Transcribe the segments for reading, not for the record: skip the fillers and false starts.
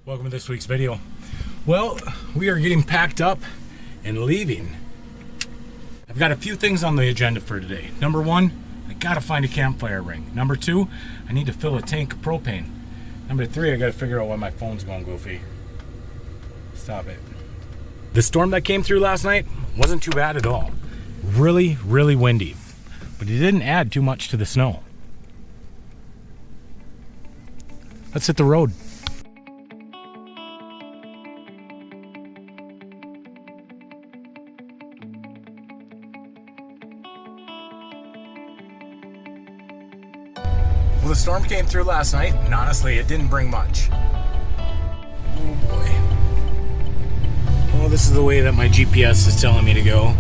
Welcome to this week's video. Well, we are getting packed up and leaving. I've got a few things on the agenda for today. Number one, I gotta find a campfire ring. Number two, I need to fill a tank of propane. Number three, I gotta figure out why my phone's going goofy. Stop it. The storm that came through last night wasn't too bad at all. Really, really windy, but it didn't add too much to the snow. Let's hit the road. Well, the storm came through last night, and honestly, it didn't bring much. Oh boy. Well, this is the way that my GPS is telling me to go.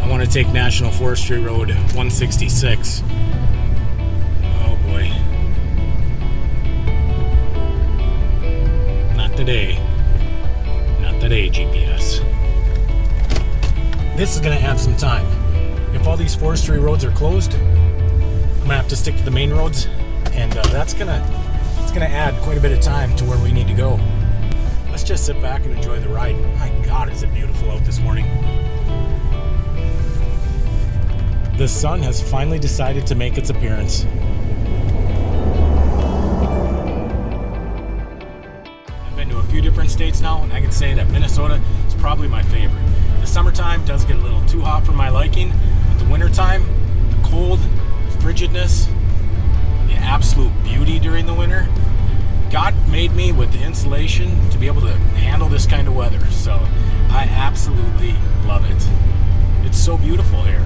I want to take National Forestry Road 166. Oh boy. Not today. Not today, GPS. This is going to add some time. If all these forestry roads are closed, I'm gonna have to stick to the main roads, and it's gonna add quite a bit of time to where we need to go. Let's just sit back and enjoy the ride. My God, is it beautiful out this morning. The sun has finally decided to make its appearance. I've been to a few different states now, and I can say that Minnesota is probably my favorite. The summertime does get a little too hot for my liking, but the wintertime, the cold, frigidness, the absolute beauty during the winter. God made me with the insulation to be able to handle this kind of weather, so I absolutely love it. It's so beautiful here.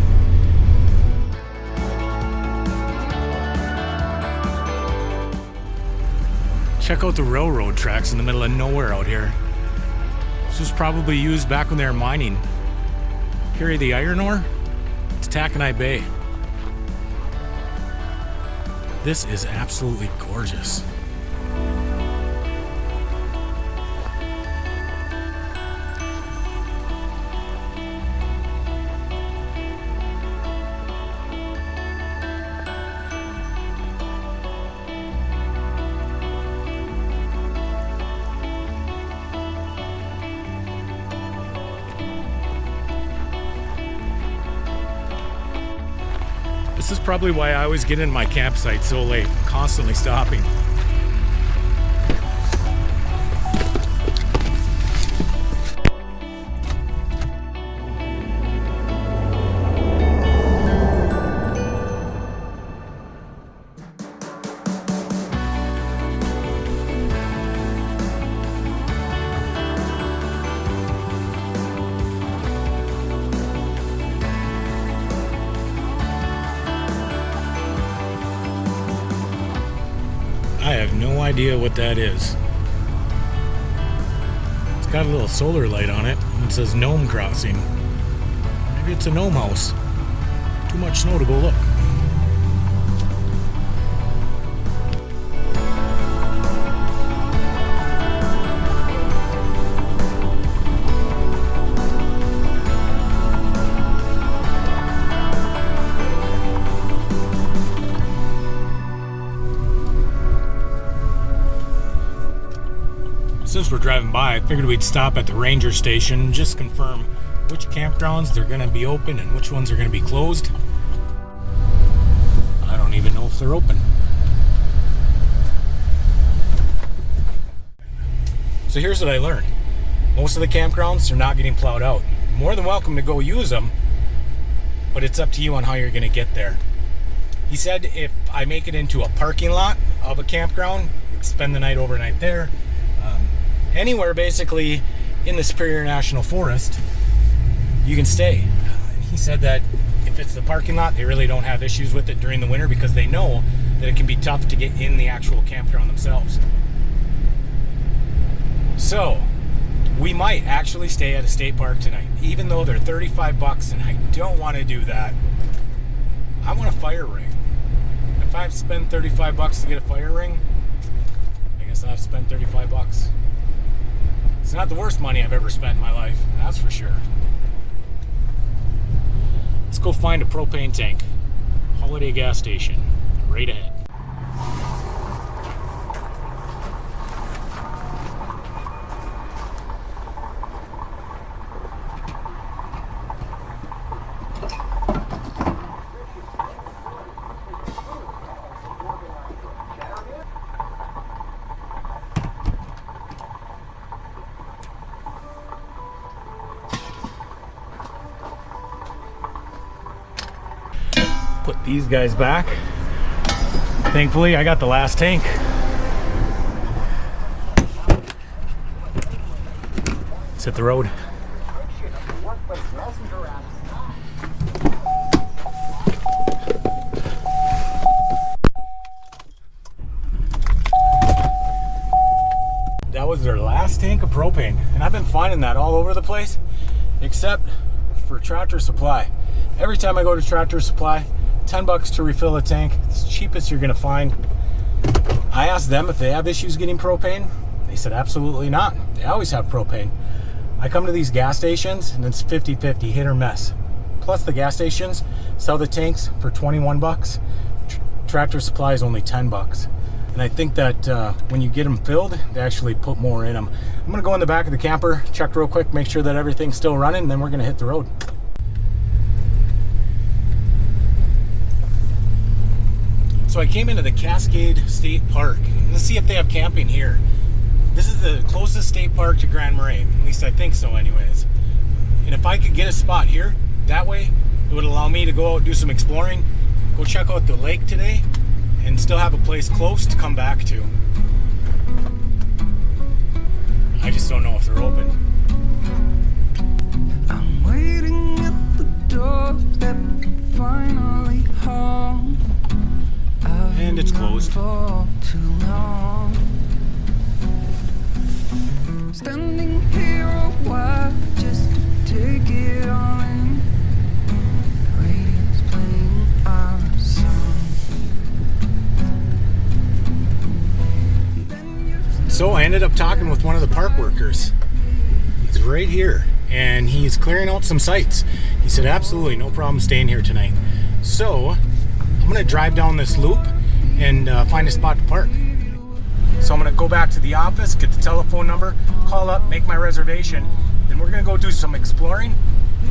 Check out the railroad tracks in the middle of nowhere out here. This was probably used back when they were mining. Carry the iron ore to Taconite Bay. This is absolutely gorgeous. This is probably why I always get in my campsite so late, constantly stopping. I have no idea what that is. It's got a little solar light on it. It says gnome crossing. Maybe it's a gnome house. Too much snow to go look. Since we're driving by, I figured we'd stop at the ranger station and just confirm which campgrounds they're going to be open and which ones are going to be closed. I don't even know if they're open. So here's what I learned. Most of the campgrounds are not getting plowed out. You're more than welcome to go use them, but it's up to you on how you're going to get there. He said if I make it into a parking lot of a campground, we can spend the night overnight there. Anywhere basically in the Superior National Forest, you can stay. He said that if it's the parking lot, they really don't have issues with it during the winter because they know that it can be tough to get in the actual campground themselves. So we might actually stay at a state park tonight, even though they're $35, and I don't want to do that. I want a fire ring. If I have to spend $35 to get a fire ring, I guess I'll have to spend $35. It's not the worst money I've ever spent in my life, that's for sure. Let's go find a propane tank. Holiday gas station, right ahead. these guys back. Thankfully, I got the last tank. Let's hit the road. That was their last tank of propane, and I've been finding that all over the place except for Tractor Supply. Every time I go to Tractor Supply, 10 bucks to refill a tank. It's the cheapest you're gonna find. I asked them if they have issues getting propane. They said absolutely not. They always have propane. I come to these gas stations and it's 50-50, hit or miss. Plus the gas stations sell the tanks for 21 bucks. Tractor Supply is only 10 bucks. And I think that when you get them filled, they actually put more in them. I'm gonna go in the back of the camper, check real quick, make sure that everything's still running, and then we're gonna hit the road. So I came into the Cascade State Park. Let's see if they have camping here. This is the closest state park to Grand Marais, at least I think so anyways. And if I could get a spot here, that way, it would allow me to go out and do some exploring, go check out the lake today, and still have a place close to come back to. I just don't know if they're open. I'm waiting at the doorstep, finally home. And it's closed. For too long. Standing here a while just to take it all in. Radio's playing our song. So I ended up talking with one of the park workers. He's right here, and he's clearing out some sites. He said absolutely no problem staying here tonight. So I'm gonna drive down this loop and find a spot to park. So I'm gonna go back to the office, get the telephone number, call up, make my reservation, then we're gonna go do some exploring.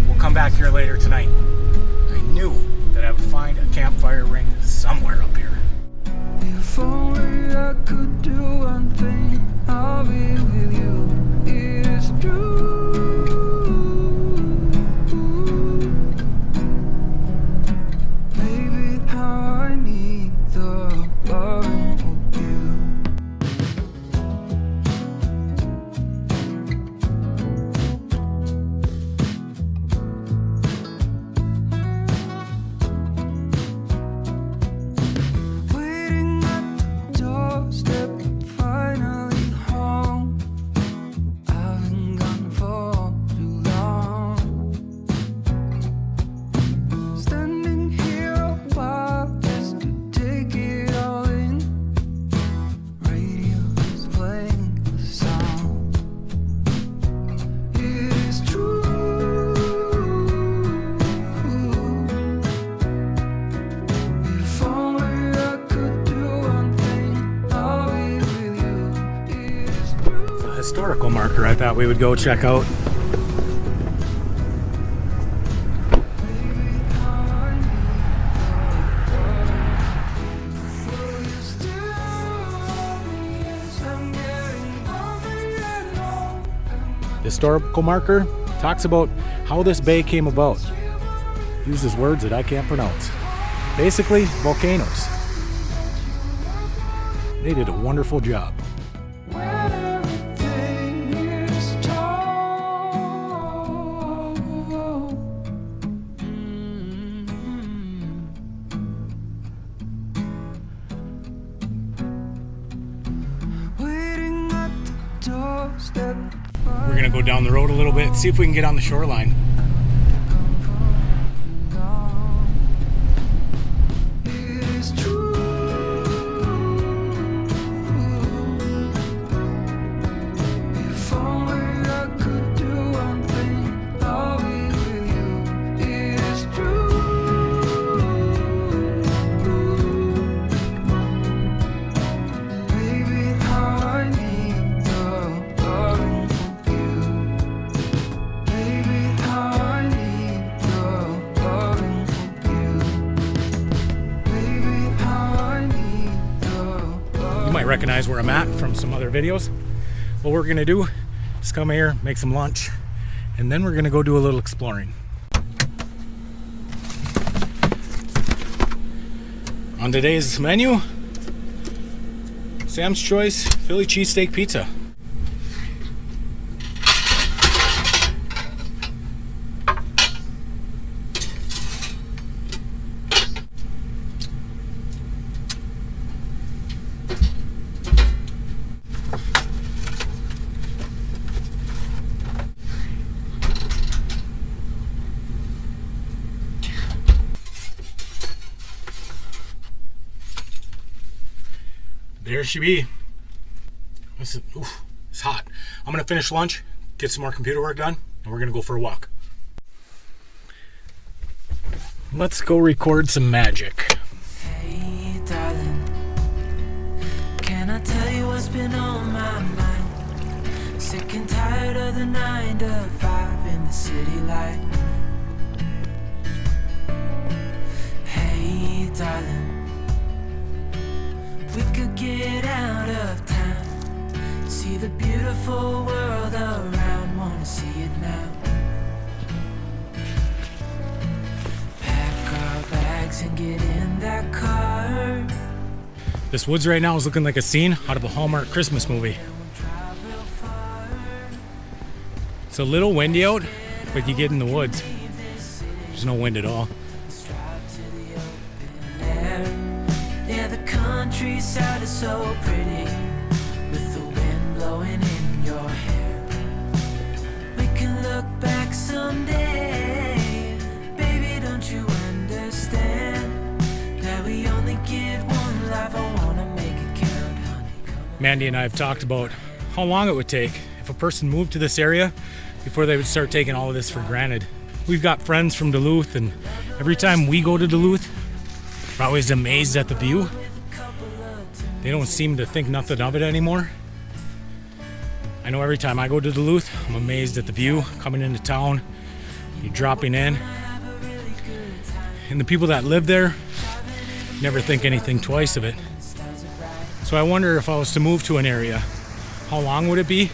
We'll come back here later tonight. I knew that I would find a campfire ring somewhere up here. If only I could do one thing, I'll be with you. It is true. Baby, how I need the loving of you. Waiting at the doorstep, finally home. I've been gone for too long. Standing here a while just to take it all in. Radio's playing the song. It is true. If only I could do one thing, I'll be with you. It is true. It's a historical marker I thought we would go check out. Baby, how I need will you still love me as I'm getting older and older? Historical marker talks about how this bay came about. Uses words that I can't pronounce. Basically, volcanoes. They did a wonderful job. When everything is told. Waiting at the doorstep. We're gonna go down the road a little bit, see if we can get on the shoreline. It is true. If only I could do one thing, I'll be with you. It is true. Baby, how I need the loving of you. Baby, how I need the loving of you. Baby, how I need the You might recognize where I'm at from some other videos. What we're gonna do is come here, make some lunch, and then we're gonna go do a little exploring. On today's menu, Sam's Choice Philly cheesesteak pizza. There she be. It's hot. I'm gonna finish lunch, get some more computer work done, and we're gonna go for a walk. Let's go record some magic. Hey, darling, can I tell you what's been on my mind? Sick and tired of the 9 to 5 in the city light. Hey, darling, we could get out of town, see the beautiful world around, wanna see it now. Pack our bags and get in that car. This woods right now is looking like a scene out of a Hallmark Christmas movie. It's a little windy out, but you get in the woods, there's no wind at all. Yeah, the countryside is so pretty, with the wind blowing in your hair. We can look back someday, baby, don't you understand that we only get one life? I wanna make it count, honey. Mandy and I have talked about how long it would take if a person moved to this area before they would start taking all of this for granted. We've got friends from Duluth, and every time we go to Duluth, we're always amazed at the view. They don't seem to think nothing of it anymore. I know every time I go to Duluth, I'm amazed at the view coming into town. You're dropping in. And the people that live there never think anything twice of it. So I wonder if I was to move to an area, how long would it be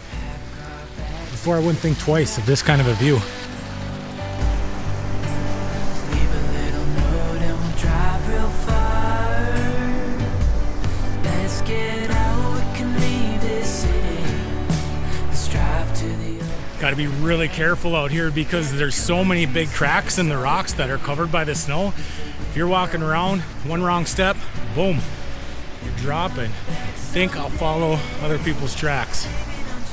before I wouldn't think twice of this kind of a view? Leave a little note and we'll drive real far. Let's get out, we can leave this city. Let's drive to the Got to be really careful out here because there's so many big cracks in the rocks that are covered by the snow. If you're walking around, one wrong step, boom, you're dropping. Think I'll follow other people's tracks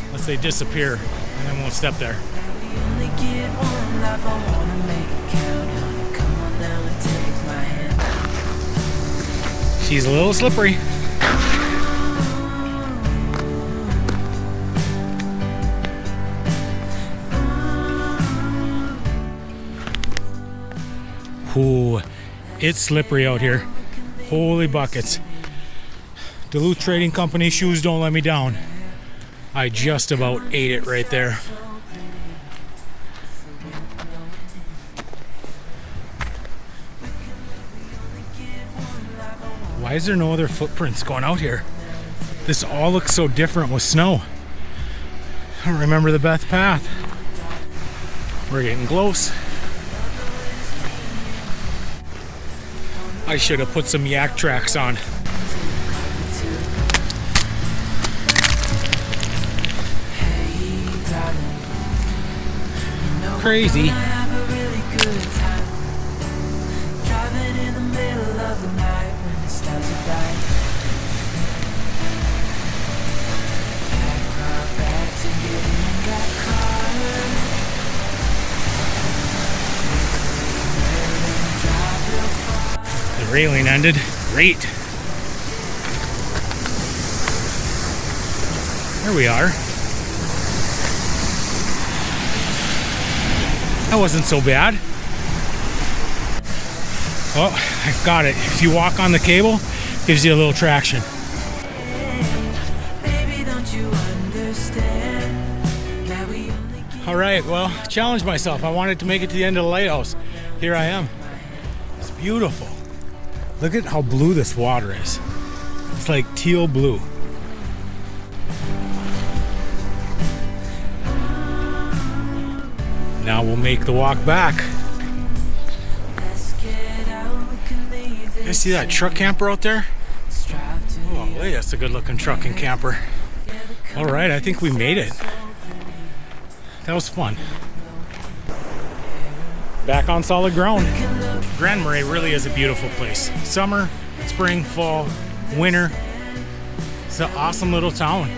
unless they disappear, and then won't step there. we only get one life, I wanna make it count, honey. Come on now and take my hand. She's a little slippery. Ooh, it's slippery out here. Holy buckets. Duluth Trading Company shoes don't let me down. I just about ate it right there. Why is there no other footprints going out here? This all looks so different with snow. I don't remember the best path. We're getting close. I should have put some yak tracks on. Crazy. Have a really good time. Driving in the middle of the night when the stars are bright. Pack our bags and get in that car. Drive real far. The railing ended. Great. There we are. That wasn't so bad. Oh, I've got it. If you walk on the cable, it gives you a little traction. Baby, don't you understand that we only get All right, well, challenged myself. I wanted to make it to the end of the lighthouse. Here I am. It's beautiful. Look at how blue this water is. It's like teal blue. Now we'll make the walk back. Let's get out, we can leave this You see that truck camper out there? Oh, wait, that's a good looking truck and camper. All right, I think we made it. That was fun. Back on solid ground. Grand Marais really is a beautiful place. Summer, spring, fall, winter. It's an awesome little town.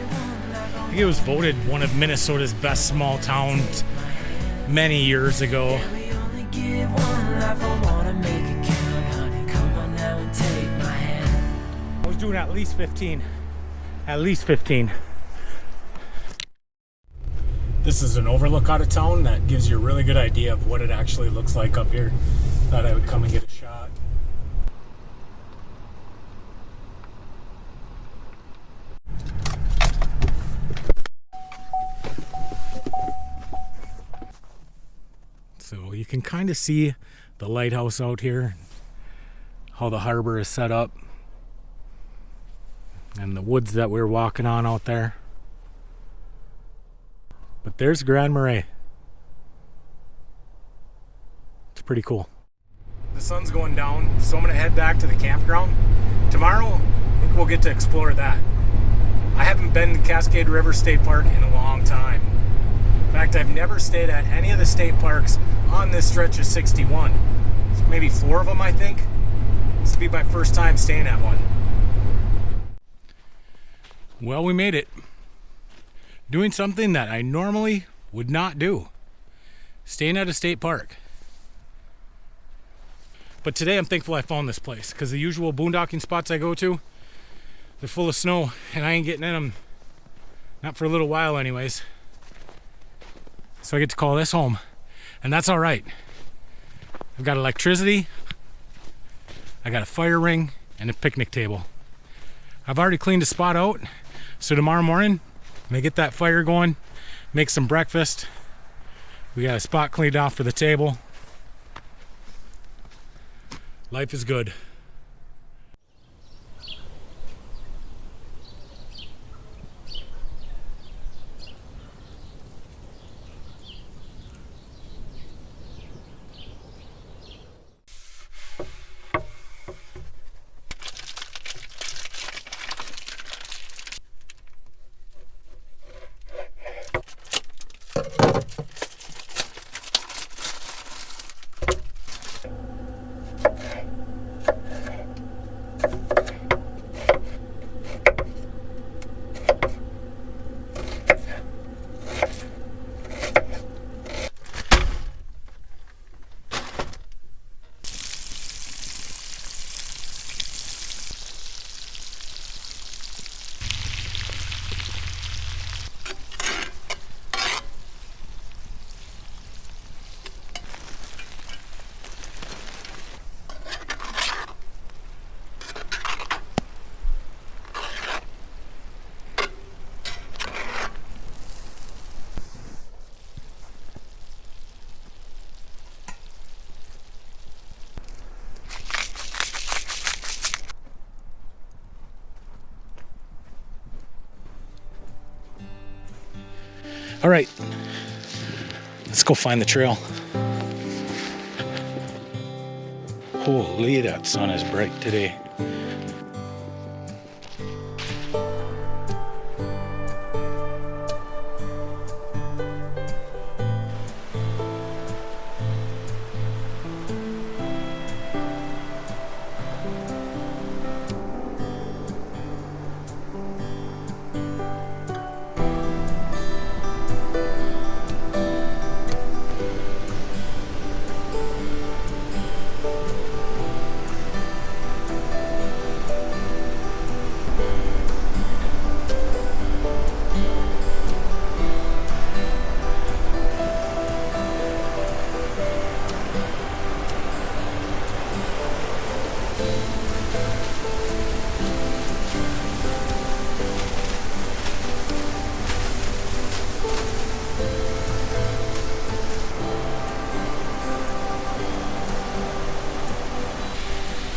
I think it was voted one of Minnesota's best small towns many years ago. I was doing at least 15. At least 15. This is an overlook out of town that gives you a really good idea of what it actually looks like up here. Thought I would come and get a shot. So you can kind of see the lighthouse out here, how the harbor is set up, and the woods that we're walking on out there. But there's Grand Marais. It's pretty cool. The sun's going down, so I'm gonna head back to the campground. Tomorrow, I think we'll get to explore that. I haven't been to Cascade River State Park in a long time. In fact, I've never stayed at any of the state parks on this stretch of 61. Maybe 4 of them, I think. This will be my first time staying at one. Well, we made it. Doing something that I normally would not do. Staying at a state park. But today I'm thankful I found this place, because the usual boondocking spots I go to, they're full of snow and I ain't getting in them. Not for a little while anyways. So I get to call this home, and that's all right. I've got electricity, I got a fire ring, and a picnic table. I've already cleaned the spot out, so tomorrow morning, I'm gonna get that fire going, make some breakfast. We got a spot cleaned off for the table. Life is good. All right, let's go find the trail. Holy, that sun is bright today.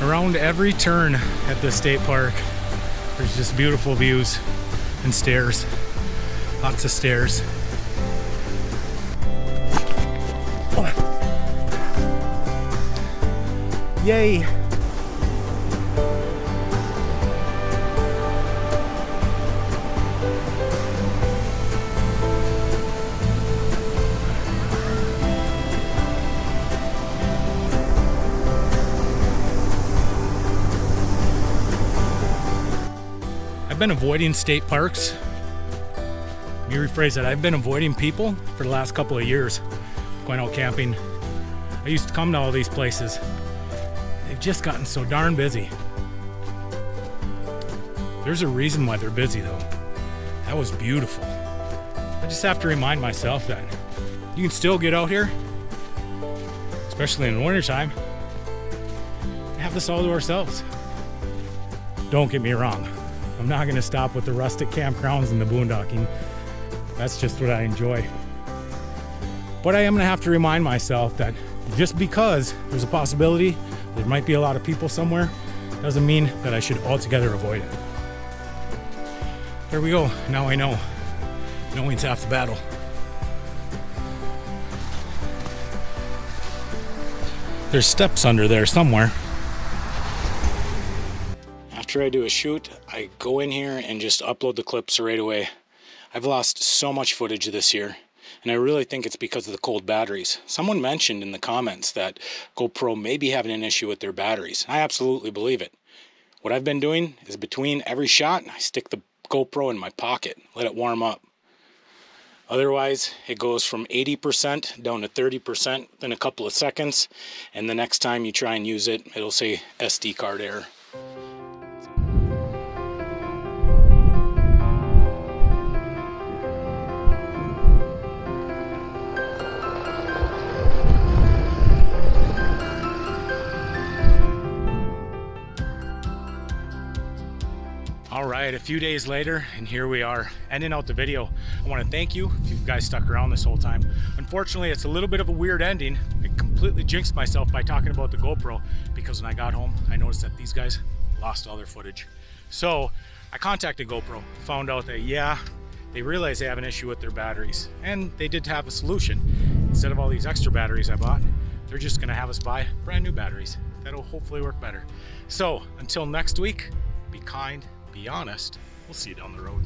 Around every turn at the state park, there's just beautiful views and stairs. Lots of stairs. Yay! I've been avoiding state parks. Let me rephrase that. I've been avoiding people for the last couple of years going out camping. I used to come to all these places. They've just gotten so darn busy. There's a reason why they're busy though. That was beautiful. I just have to remind myself that you can still get out here, especially in the wintertime, and have this all to ourselves. Don't get me wrong. I'm not going to stop with the rustic campgrounds and the boondocking. That's just what I enjoy. But I am going to have to remind myself that just because there's a possibility there might be a lot of people somewhere doesn't mean that I should altogether avoid it. There we go. Now I know. Knowing's half the battle. There's steps under there somewhere. After I do a shoot, I go in here and just upload the clips right away. I've lost so much footage this year, and I really think it's because of the cold batteries. Someone mentioned in the comments that GoPro may be having an issue with their batteries. I absolutely believe it. What I've been doing is between every shot, I stick the GoPro in my pocket, let it warm up. Otherwise, it goes from 80% down to 30% in a couple of seconds, and the next time you try and use it, it'll say SD card error. All right, a few days later, and here we are, ending out the video. I want to thank you if you guys stuck around this whole time. Unfortunately, it's a little bit of a weird ending. I completely jinxed myself by talking about the GoPro, because when I got home, I noticed that these guys lost all their footage. So I contacted GoPro, found out that, yeah, they realize they have an issue with their batteries, and they did have a solution. Instead of all these extra batteries I bought, they're just gonna have us buy brand new batteries. That'll hopefully work better. So until next week, be kind, be honest. We'll see you down the road.